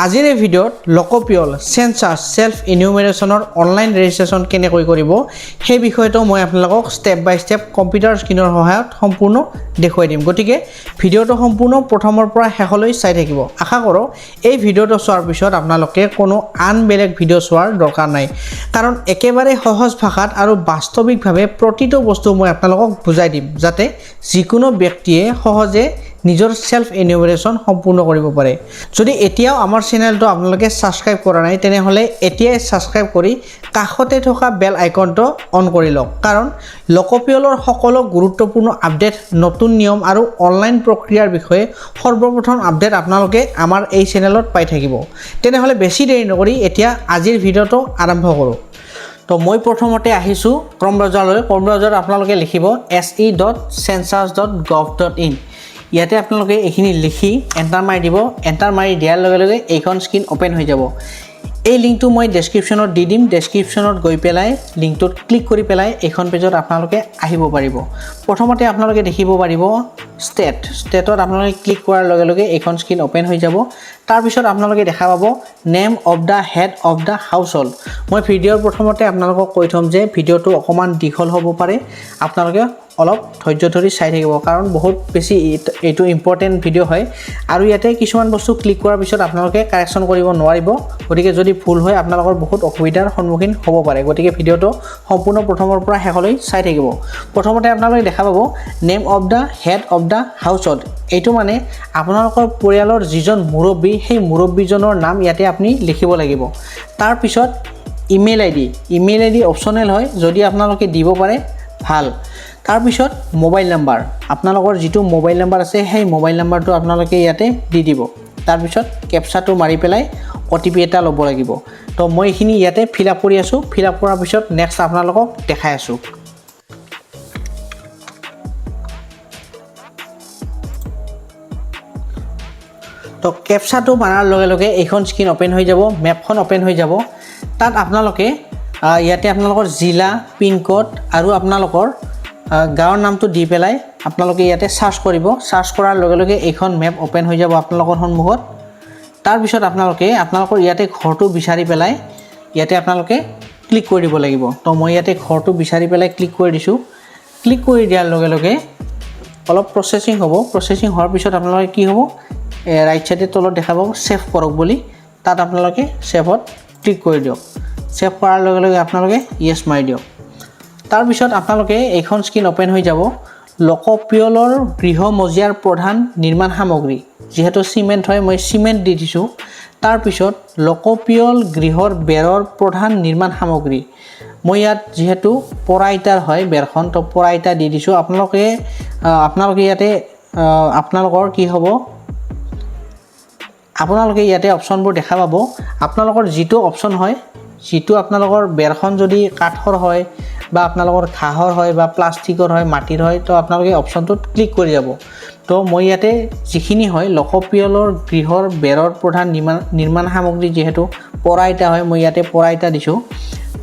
আজিৰ এই ভিডিঅ'ত লোকপিয়ল সেন্সাস সেলফ ইনুমেৰেচনৰ অনলাইন ৰেজিষ্ট্ৰেচন কেনেকৈ কৰিব সেই বিষয়টো মই আপোনালোকক ষ্টেপ বাই ষ্টেপ কম্পিউটাৰ স্ক্ৰীনৰ সহায়ত সম্পূৰ্ণ দেখুৱাই দিম। গতিকে ভিডিঅ'টো সম্পূৰ্ণ প্ৰথমৰ পৰা শেষলৈ চাই থাকিব। আশা কৰোঁ এই ভিডিঅ'টো চোৱাৰ পিছত আপোনালোকে কোনো আন বেলেগ ভিডিঅ' চোৱাৰ দৰকাৰ নাই, কাৰণ একেবাৰে সহজ ভাষাত আৰু বাস্তৱিকভাৱে প্ৰতিটো বস্তু মই আপোনালোকক বুজাই দিম, যাতে যিকোনো ব্যক্তিয়ে সহজে নিজৰ সেলফ ইনুমেৰেচন সম্পূৰ্ণ কৰিব পাৰে। যদি এতিয়াও আমাৰ চেনেলটো আপোনালোকে সাবস্ক্ৰাইব কৰা নাই তেনেহ'লে এতিয়াই সাবস্ক্ৰাইব কৰি কাষতে থকা বেল আইকনটো অন কৰি লওক, কাৰণ লোকপিয়লৰ সকলো গুৰুত্বপূৰ্ণ আপডেট, নতুন নিয়ম আৰু অনলাইন প্ৰক্ৰিয়াৰ বিষয়ে সৰ্বপ্ৰথম আপডেট আপোনালোকে আমাৰ এই চেনেলত পাই থাকিব। তেনেহ'লে বেছি দেৰি নকৰি এতিয়া আজিৰ ভিডিঅ'টো আৰম্ভ কৰোঁ। তো মই প্ৰথমতে আহিছোঁ ক্ৰম ব্ৰাউজাৰলৈ। ক্ৰম ব্ৰাউজাৰত আপোনালোকে লিখিব se.census.gov.in। ইয়াতে আপোনালোকে এইখিনি লিখি এণ্টাৰ মাৰি দিব। এণ্টাৰ মাৰি দিয়াৰ লগে লগে এইখন স্ক্ৰীন অ'পেন হৈ যাব। এই লিংকটো মই ডেছক্ৰিপশ্যনত দি দিম। ডেছক্ৰিপশ্যনত গৈ পেলাই লিংকটোত ক্লিক কৰি পেলাই এইখন পেজত আপোনালোকে আহিব পাৰিব। প্ৰথমতে আপোনালোকে দেখিব পাৰিব ষ্টেটত আপোনালোকে ক্লিক কৰাৰ লগে লগে এইখন স্ক্ৰীন অ'পেন হৈ যাব। তাৰপিছত আপোনালোকে দেখা পাব name of the head of the house hold. মই ভিডিঅ'ৰ প্ৰথমতে আপোনালোকক কৈ থ'ম যে ভিডিঅ'টো অকণমান দীঘল হ'ব পাৰে, আপোনালোকে অলপ ধৈৰ্য ধৰি চাই থাকিব, কাৰণ বহুত বেছি এইটো ইম্পৰ্টেণ্ট ভিডিঅ' হয়। আৰু ইয়াতে কিছুমান বস্তু ক্লিক কৰাৰ পিছত আপোনালোকে কাৰেকশ্যন কৰিব নোৱাৰিব। গতিকে যদি ভুল হয় আপোনালোকৰ বহুত অসুবিধাৰ সন্মুখীন হ'ব পাৰে। গতিকে ভিডিঅ'টো সম্পূৰ্ণ প্ৰথমৰ পৰা শেষলৈ চাই থাকিব। প্ৰথমতে আপোনালোকে দেখা পাব name of the head of the house hold. এইটো মানে আপোনালোকৰ পৰিয়ালৰ যিজন মুৰব্বী, সেই মুৰব্বীজনৰ নাম ইয়াতে আপুনি লিখিব লাগিব। তাৰপিছত ইমেইল আই ডি অপশ্যনেল হয়, যদি আপোনালোকে দিব পাৰে ভাল। তাৰপিছত মোবাইল নাম্বাৰ, আপোনালোকৰ যিটো মোবাইল নাম্বাৰ আছে সেই মোবাইল নাম্বাৰটো আপোনালোকে ইয়াতে দি দিব। তাৰপিছত কেপচাটো মাৰি পেলাই OTP এটা ল'ব লাগিব। তো মই এইখিনি ইয়াতে ফিল আপ কৰি আছোঁ। ফিল আপ কৰাৰ পিছত নেক্সট আপোনালোকক দেখাই আছোঁ। তো কেপচাটো মাৰাৰ লগে লগে এইখন স্ক্ৰীন অ'পেন হৈ যাব, মেপখন অ'পেন হৈ যাব। তাত আপোনালোকে ইয়াতে আপোনালোকৰ জিলা, পিনক'ড আৰু আপোনালোকৰ গাঁৱৰ নামটো দি পেলাই আপোনালোকে ইয়াতে চাৰ্চ কৰিব। চাৰ্চ কৰাৰ লগে লগে এইখন মেপ অ'পেন হৈ যাব আপোনালোকৰ সন্মুখত। তাৰপিছত আপোনালোকৰ ইয়াতে ঘৰটো বিচাৰি পেলাই ইয়াতে আপোনালোকে ক্লিক কৰি দিব লাগিব। তো মই ইয়াতে ঘৰটো বিচাৰি পেলাই ক্লিক কৰি দিছোঁ। ক্লিক কৰি দিয়াৰ লগে লগে অলপ প্ৰচেছিং হ'ব। প্ৰচেছিং হোৱাৰ পিছত আপোনালোকে কি হ'ব, ৰাইট চাইডে তলত দেখা পাব ছেভ কৰক বুলি, তাত আপোনালোকে ছেভত ক্লিক কৰি দিয়ক। ছেভ কৰাৰ লগে লগে আপোনালোকে য়েছ মাৰি দিয়ক। তাৰপিছত আপোনালোকে এইখন স্ক্ৰীন অ'পেন হৈ যাব। লোকপিয়লৰ গৃহমজিয়াৰ প্ৰধান নিৰ্মাণ সামগ্ৰী, যিহেতু চিমেণ্ট হয় মই চিমেণ্ট দি দিছোঁ। তাৰপিছত লোকপিয়ল গৃহৰ বেৰৰ প্ৰধান নিৰ্মাণ সামগ্ৰী, মই ইয়াত যিহেতু পৰা ইটাৰ হয় বেৰখন, তো পৰা ইটা দি দিছোঁ। আপোনালোকে ইয়াতে আপোনালোকৰ কি হ'ব, আপোনালোকে ইয়াতে অপশ্যনবোৰ দেখা পাব। আপোনালোকৰ যিটো অপশ্যন হয়, যিটো আপোনালোকৰ বেৰখন যদি কাঠৰ হয় বা আপোনালোকৰ ঘাঁহৰ হয় বা প্লাষ্টিকৰ হয়, মাটিৰ হয়, তো আপোনালোকে অপশ্যনটোত ক্লিক কৰি যাব। তো মই ইয়াতে যিখিনি হয় লোকপিয়লৰ গৃহৰ বেৰৰ প্ৰধান নিৰ্মাণ সামগ্ৰী, যিহেতু পৰা ইটা হয় মই ইয়াতে পৰা ইটা দিছোঁ।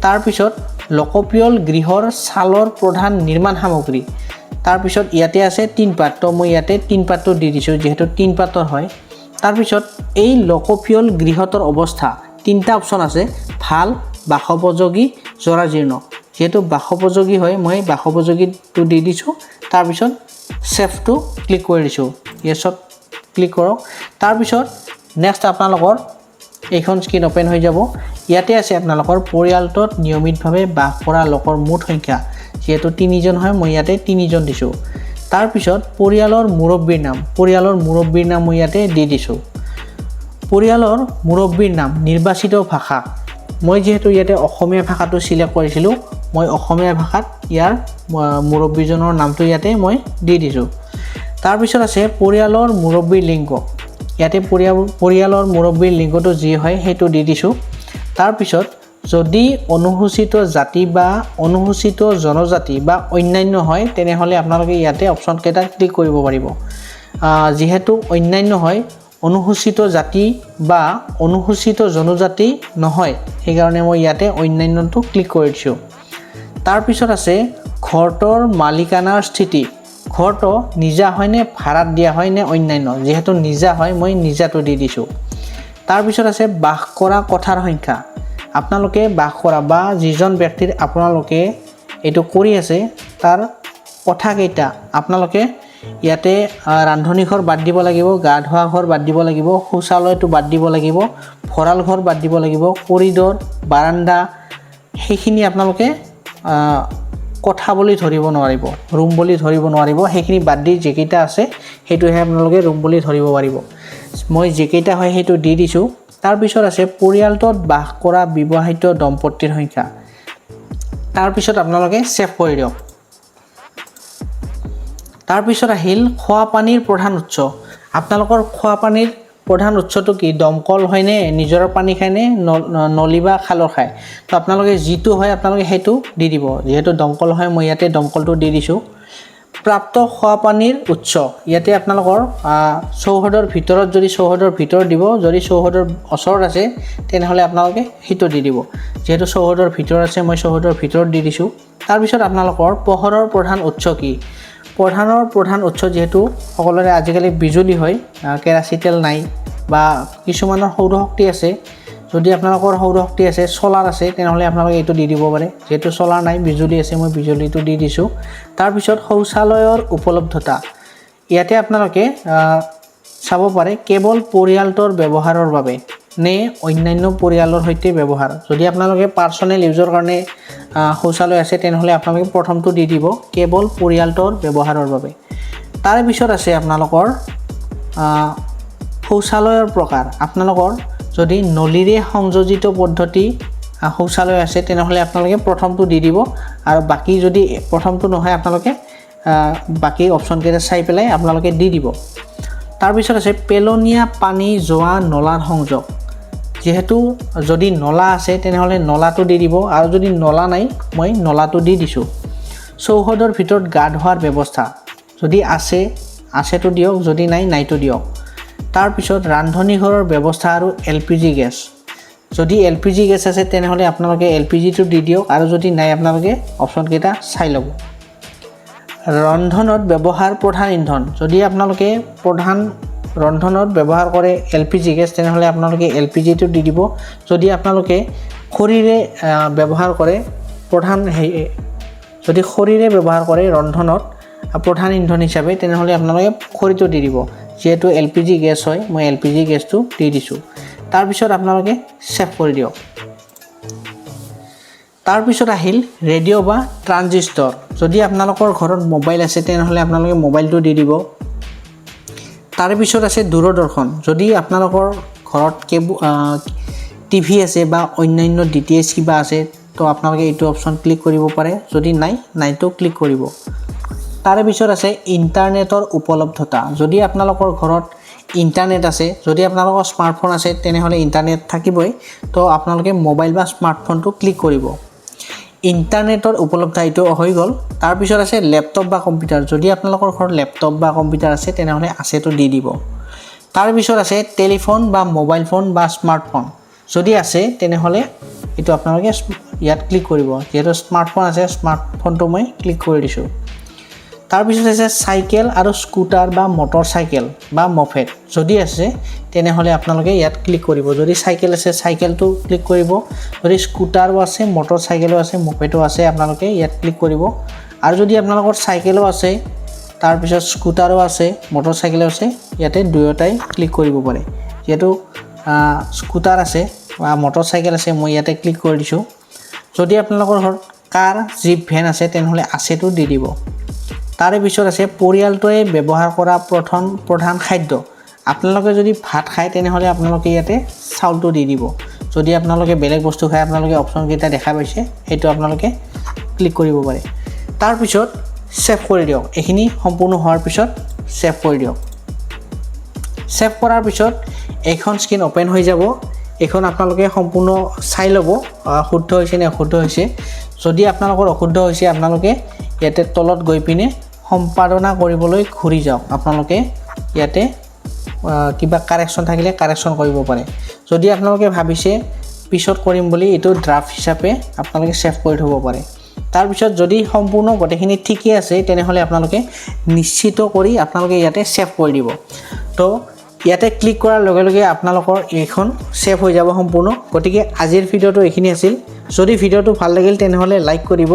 তাৰপিছত লোকপিয়ল গৃহৰ ছালৰ প্ৰধান নিৰ্মাণ সামগ্ৰী, তাৰপিছত ইয়াতে আছে টিনপাত, তো মই ইয়াতে টিনপাতটো দি দিছোঁ যিহেতু টিনপাতৰ হয়। তাৰপিছত এই লোকপিয়ল গৃহটোৰ অৱস্থা, তিনিটা অপশ্যন আছে, ভাল, বাসোপযোগী, জৰাজীৰ্ণ। যিহেতু বাসোপযোগী হয় মই বাসোপযোগীটো দি দিছোঁ। তাৰপিছত ছেভটো ক্লিক কৰি দিছোঁ, য়েছত ক্লিক কৰক। তাৰপিছত নেক্সট আপোনালোকৰ এইখন স্ক্ৰীন অ'পেন হৈ যাব। ইয়াতে আছে আপোনালোকৰ পৰিয়ালটোত নিয়মিতভাৱে বাস কৰা লোকৰ মুঠ সংখ্যা, যিহেতু 3জন হয় মই ইয়াতে 3জন দিছোঁ। তাৰপিছত পৰিয়ালৰ মুৰব্বীৰ নাম মই ইয়াতে দি দিছোঁ। পৰিয়ালৰ মুৰব্বীৰ নাম, নিৰ্বাচিত ভাষা, মই যিহেতু ইয়াতে অসমীয়া ভাষাটো চিলেক্ট কৰিছিলোঁ, মই অসমীয়া ভাষাত ইয়াৰ মুৰব্বীজনৰ নামটো ইয়াতে মই দি দিছোঁ। তাৰপিছত আছে পৰিয়ালৰ মুৰব্বীৰ লিংগ, ইয়াতে পৰিয়ালৰ মুৰব্বীৰ লিংগটো যি হয় সেইটো দি দিছোঁ। তাৰপিছত যদি অনুসূচিত জাতি বা অনুসূচিত জনজাতি বা অন্যান্য হয় তেনেহ'লে আপোনালোকে ইয়াতে অপশ্যনকেইটা ক্লিক কৰিব পাৰিব। যিহেতু অন্যান্য হয়, অনুসূচিত জাতি বা অনুসূচিত জনজাতি নহয়, সেইকাৰণে মই ইয়াতে অন্যান্যটো ক্লিক কৰি দিছোঁ। তাৰপিছত আছে ঘৰটোৰ মালিকানাৰ স্থিতি, ঘৰটো নিজা হয়নে ভাড়াত দিয়া হয় নে অন্যান্য, যেহেতু নিজা হয় মই নিজাটো দি দিছোঁ। তাৰপিছত আছে বাস কৰা কথাৰ সংখ্যা আপোনালোকে বাস কৰা বা যিজন ব্যক্তিৰ আপোনালোকে এইটো কৰি আছে তাৰ কথা কেইটা আপোনালোকে ইয়াতে ৰান্ধনী ঘৰ বাদ দিব লাগিব গা ধোৱা ঘৰ বাদ দিব লাগিব শৌচালয়টো বাদ দিব লাগিব ভঁৰাল ঘৰ বাদ দিব লাগিব কৰিডৰ বাৰান্দা সেইখিনি আপোনালোকে কথা বুলি ধৰিব নোৱাৰিব ৰুম বুলি ধৰিব নোৱাৰিব সেইখিনি বাদ দি যেকেইটা আছে সেইটোহে আপোনালোকে ৰুম বুলি ধৰিব পাৰিব মই যেকেইটা হয় সেইটো দি দিছোঁ তাৰপিছত আছে পৰিয়ালটোত বাস কৰা বিবাহিত দম্পতীৰ সংখ্যা তাৰপিছত আপোনালোকে ছেভ কৰি দিয়ক তাৰপিছত আহিল খোৱা পানীৰ প্ৰধান উৎস আপোনালোকৰ খোৱা পানীৰ প্ৰধান উৎসটো কি দমকল হয়নে নিজৰাৰ পানী খায়নে নলী বা খালৰ খায় তো আপোনালোকে যিটো হয় আপোনালোকে সেইটো দি দিব যিহেতু দমকল হয় মই ইয়াতে দমকলটো দি দিছোঁ প্ৰাপ্ত খোৱা পানীৰ উৎস ইয়াতে আপোনালোকৰ চৌহদৰ ভিতৰত যদি চৌহদৰ ভিতৰত দিব যদি চৌহদৰ ওচৰত আছে তেনেহ'লে আপোনালোকে সেইটো দি দিব যিহেতু চৌহদৰ ভিতৰত আছে মই চৌহদৰ ভিতৰত দি দিছোঁ তাৰপিছত আপোনালোকৰ পোহৰৰ প্ৰধান উৎস কি প্ৰধান উৎস যেহেতু সকলোৰে আজিকালি বিজুলী হয় কেৰাচিন তেল নাই বা কিছুমানৰ সৌৰশক্তি আছে যদি আপোনালোকৰ সৌৰশক্তি আছে সোলাৰ আছে তেনেহ'লে আপোনালোকে এইটো দি দিব পাৰে যেহেতু সোলাৰ নাই বিজুলী আছে মই বিজুলীটো দি দিছোঁ তাৰপিছত শৌচালয়ৰ উপলব্ধতা ইয়াতে আপোনালোকে চাব পাৰে কেৱল পৰিয়ালটোৰ ব্যৱহাৰৰ বাবে নে অন্যান্য পৰিয়ালৰ সৈতে ব্যৱহাৰ যদি আপোনালোকে পাৰ্চনেল ইউজৰ কাৰণে শৌচালয় আছে তেনেহ'লে আপোনালোকে প্ৰথমটো দি দিব কেৱল পৰিয়ালটোৰ ব্যৱহাৰৰ বাবে তাৰে পিছত আছে আপোনালোকৰ শৌচালয়ৰ প্ৰকাৰ আপোনালোকৰ যদি নলীৰে সংযোজিত পদ্ধতি শৌচালয় আছে তেনেহ'লে আপোনালোকে প্ৰথমটো দি দিব আৰু বাকী যদি প্ৰথমটো নহয় আপোনালোকে বাকী অপশ্যনকেইটা চাই পেলাই আপোনালোকে দি দিব তাৰপিছত আছে পেলনীয়া পানী যোৱা নলাৰ সংযোগ যেহেতু যদি নলা আছে তেনেহ'লে নলাটো দি দিব আৰু যদি নলা নাই মই নলাটো দি দিছোঁ চৌহদৰ ভিতৰত গা ধোৱাৰ ব্যৱস্থা যদি আছেতো দিয়ক যদি নাইতো দিয়ক তাৰপিছত ৰান্ধনী ঘৰৰ ব্যৱস্থা আৰু LPG গেছ যদি LPG গেছ আছে তেনেহ'লে আপোনালোকে LPGটো দি দিয়ক আৰু যদি নাই আপোনালোকে অপশ্যনকেইটা চাই ল'ব ৰন্ধনত ব্যৱহাৰ প্ৰধান ইন্ধন যদি আপোনালোকে ৰন্ধনত ব্যৱহাৰ কৰে LPG গেছ তেনেহ'লে আপোনালোকে LPGটো দি দিব যদি আপোনালোকে খৰিৰে ব্যৱহাৰ কৰে যদি খৰিৰে ব্যৱহাৰ কৰে ৰন্ধনত প্ৰধান ইন্ধন হিচাপে তেনেহ'লে আপোনালোকে খৰিটো দি দিব যেহেতু LPG গেছ হয় মই LPG গেছটো দি দিছোঁ তাৰপিছত আপোনালোকে ছেভ কৰি দিয়ক তাৰপিছত আহিল ৰেডিঅ' বা ট্ৰানজিষ্টৰ যদি আপোনালোকৰ ঘৰত মোবাইল আছে তেনেহ'লে আপোনালোকে মোবাইলটো দি দিব তাৰে পিছত আছে দূৰদৰ্শন যদি আপোনালোকৰ ঘৰত টিভি আছে বা অন্যান্য DTH কিবা আছে তো আপোনালোকে এইটো অপশ্যন ক্লিক কৰিব পাৰে যদি নাইতো ক্লিক কৰিব তাৰে পিছত আছে ইণ্টাৰনেটৰ উপলব্ধতা যদি আপোনালোকৰ ঘৰত ইণ্টাৰনেট আছে যদি আপোনালোকৰ স্মাৰ্টফোন আছে তেনেহ'লে ইণ্টাৰনেট থাকিবই তো আপোনালোকে মোবাইল বা স্মাৰ্টফোনটো ক্লিক কৰিব ইণ্টাৰনেটৰ উপলব্ধতা এইটো হৈ গ'ল তাৰপিছত আছে লেপটপ বা কম্পিউটাৰ যদি আপোনালোকৰ ঘৰত লেপটপ বা কম্পিউটাৰ আছে তেনেহ'লে আছেতো দি দিব তাৰপিছত আছে টেলিফোন বা মোবাইল ফোন বা স্মাৰ্টফোন যদি আছে তেনেহ'লে এইটো আপোনালোকে ইয়াত ক্লিক কৰিব যিহেতু স্মাৰ্টফোন আছে স্মাৰ্টফোনটো মই ক্লিক কৰি দিছোঁ তাৰপিছত আছে চাইকেল আৰু স্কুটাৰ বা মটৰ চাইকেল বা মফেড যদি আছে তেনেহ'লে আপোনালোকে ইয়াত ক্লিক কৰিব যদি চাইকেল আছে চাইকেলটো ক্লিক কৰিব যদি স্কুটাৰো আছে মটৰ চাইকেলো আছে মফেডো আছে আপোনালোকে ইয়াত ক্লিক কৰিব আৰু যদি আপোনালোকৰ চাইকেলো আছে তাৰপিছত স্কুটাৰো আছে মটৰ চাইকেলো আছে ইয়াতে দুয়োটাই ক্লিক কৰিব পাৰে যেহেতু স্কুটাৰ আছে বা মটৰ চাইকেল আছে মই ইয়াতে ক্লিক কৰি দিছোঁ যদি আপোনালোকৰ ঘৰত কাৰ জিপ ভেন আছে তেনেহ'লে আছেতো দি দিব তাৰে পিছত আছে পৰিয়ালটোৱে ব্যৱহাৰ কৰা প্ৰধান খাদ্য আপোনালোকে যদি ভাত খায় তেনেহ'লে আপোনালোকে ইয়াতে চাউলটো দি দিব যদি আপোনালোকে বেলেগ বস্তু খায় আপোনালোকে অপশ্যনকেইটা দেখা পাইছে সেইটো আপোনালোকে ক্লিক কৰিব পাৰে তাৰপিছত ছেভ কৰি দিয়ক এইখিনি সম্পূৰ্ণ হোৱাৰ পিছত ছেভ কৰি দিয়ক ছেভ কৰাৰ পিছত এইখন স্ক্ৰীন অ'পেন হৈ যাব এইখন আপোনালোকে সম্পূৰ্ণ চাই ল'ব শুদ্ধ হৈছে নে অশুদ্ধ হৈছে যদি আপোনালোকৰ অশুদ্ধ হৈছে আপোনালোকে ইয়াতে তলত গৈ পিনে সম্পাদনা কৰিবলৈ ঘূৰি যাওক আপোনালোকে ইয়াতে কিবা কাৰেকশ্যন থাকিলে কাৰেকশ্যন কৰিব পাৰে যদি আপোনালোকে ভাবিছে পিছত কৰিম বুলি এইটো ড্ৰাফট হিচাপে আপোনালোকে ছেভ কৰি থ'ব পাৰে তাৰপিছত যদি সম্পূৰ্ণ গোটেইখিনি ঠিকই আছে তেনেহ'লে আপোনালোকে নিশ্চিত কৰি আপোনালোকে ইয়াতে ছেভ কৰি দিব তো ইয়াতে ক্লিক কৰাৰ লগে লগে আপোনালোকৰ এইখন সেভ হৈ যাব সম্পূৰ্ণ গতিকে আজিৰ ভিডিঅ'টো এইখিনি আছিল যদি ভিডিঅ'টো ভাল লাগিল তেনেহলে লাইক কৰিব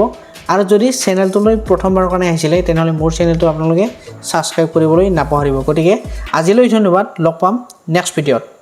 আৰু যদি চেনেলটোলৈ প্ৰথমবাৰৰ কাৰণে আহিছিলে তেনেহলে মোৰ চেনেলটো আপোনালোকে সাবস্ক্ৰাইব কৰিবলৈ নাপাহৰিব গতিকে আজিলৈ ধন্যবাদ লগ পাম নেক্সট ভিডিঅ'ত